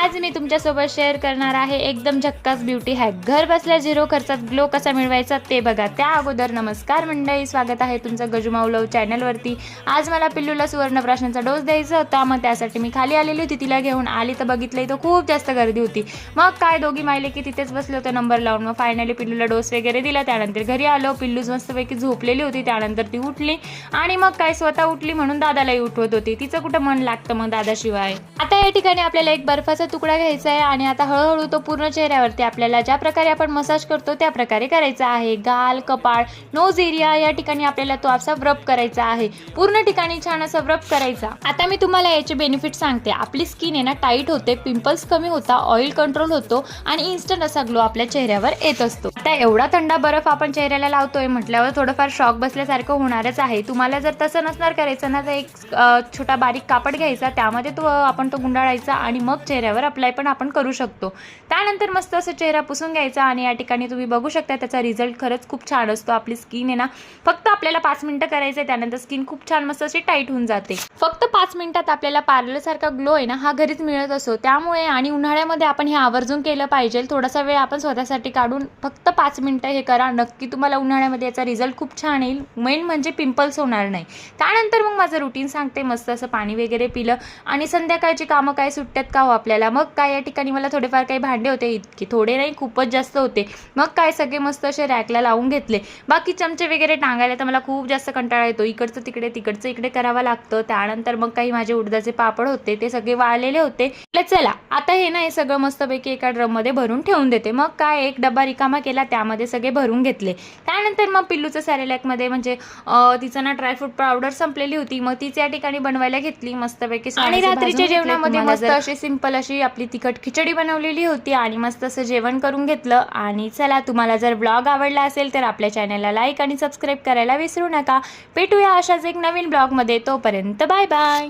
आज मी तुमच्यासोबत शेअर करणार आहे एकदम झक्कास ब्युटी हॅक। घर बसल्या 0 खर्चात ग्लो कसा मिळवायचा ते बघा। त्या अगोदर नमस्कार मंडळी, स्वागत आहे तुमचं गजुमाऊ लव चॅनलवरती। आज मला पिल्लूला सुवर्णप्राशनाचा डोस द्यायचा होता, मग त्यासाठी मी खाली आलेली होती। तिला घेऊन आली तर बघितलं इथं खूप जास्त गर्दी होती। मग काय दोघी मायले की तिथेच बसले होते नंबर लावून। मग फायनली पिल्लूला डोस वगैरे दिला, त्यानंतर घरी आलो। पिल्लू मस्तपैकी झोपलेली होती, त्यानंतर ती उठली आणि मग काय स्वतः उठली म्हणून दादालाही उठवत होती। तिचं कुठं मन लागतं मग दादाशिवाय। आता या ठिकाणी आपल्याला एक बर्फाचा तुकडा घ्यायचा आहे आणि आता हळूहळू तो पूर्ण चेहऱ्यावरती आपल्याला ज्या प्रकारे आपण मसाज करतो त्या प्रकारे करायचा आहे। गाल, कपाळ, नोज एरिया या ठिकाणी आपल्याला तो असा रब करायचा आहे। पूर्ण ठिकाणी छान असा रब करायचा। आता मी तुम्हाला याचे बेनिफिट सांगते। आपली स्किन आहे ना टाईट होते, पिंपल्स कमी होता, ऑइल कंट्रोल होतो आणि इन्स्टंट असा ग्लो आपल्या चेहऱ्यावर येत असतो। आता एवढा थंड बर्फ आपण चेहऱ्याला लावतोय म्हटल्यावर थोडंफार शॉक बसल्यासारखं होणारच आहे। तुम्हाला जर तसं नसणार करायचं ना तर एक छोटा बारीक कापड घ्यायचा, त्यामध्ये तो आपण तो गुंडाळायचा आणि मग चेहऱ्यावर अप्लाय पण आपण करू शकतो। त्यानंतर मस्त असं चेहरा पुसून घ्यायचा आणि या ठिकाणी तुम्ही बघू शकता त्याचा रिझल्ट खरंच खूप छान असतो। आपली स्किन आहे ना फक्त आपल्याला 5 मिनिटं करायचं आहे, त्यानंतर स्किन खूप छान मस्त अशी टाईट होऊन जाते। फक्त 5 मिनिटात आपल्याला पार्लर सारखा ग्लो आहे ना हा घरीच मिळत असतो। त्यामुळे आणि उन्हाळ्यामध्ये आपण हे आवर्जून केलं पाहिजे। थोडासा वेळ आपण स्वतःसाठी काढून फक्त 5 मिनिटं हे करा, नक्की तुम्हाला उन्हाळ्यामध्ये याचा रिझल्ट खूप छान येईल। मेन म्हणजे पिंपल्स होणार नाही। त्यानंतर मग माझं रुटीन सांगते। मस्त असं पाणी वगैरे पिलं आणि संध्याकाळची कामं काय सुट्ट्यात का हो आपल्याला। मग काय या ठिकाणी मला थोडेफार काही भांडे होते, इतके थोडे नाही खूपच जास्त होते। मग काय सगळे मस्त असे रॅकला लावून घेतले। बाकी चमचे वगैरे टांगायला तर मला खूप जास्त कंटाळा येतो, इकडचं तिकडे तिकडचं इकडे करावं लागतं। त्यानंतर मग काही माझे उडदाचे पापड होते, ते सगळे वाळलेले होते। चला आता हे ना हे सगळं मस्तपैकी एका ड्रम मध्ये भरून ठेवून देते। मग काय एक डब्बा रिकामा केला, त्यामध्ये सगळे भरून घेतले। त्यानंतर मग पिल्लूचं सॅरेलॅक मध्ये म्हणजे तिचं ना ड्रायफ्रूट पावडर संपलेली होती, मग तीच या ठिकाणी बनवायला घेतली मस्तपैकी। आणि रात्रीच्या जेवणामध्ये मस्त अशी सिंपल अशी आपली तिखट खिचडी बनवलेली होती आणि मस्त असं जेवण करून घेतलं। आणि चला तुम्हाला जर ब्लॉग आवडला असेल तर आपल्या चॅनलला लाईक आणि सबस्क्राईब करायला विसरू नका। भेटूया अशाच एक नवीन ब्लॉग मध्ये, तोपर्यंत बाय बाय।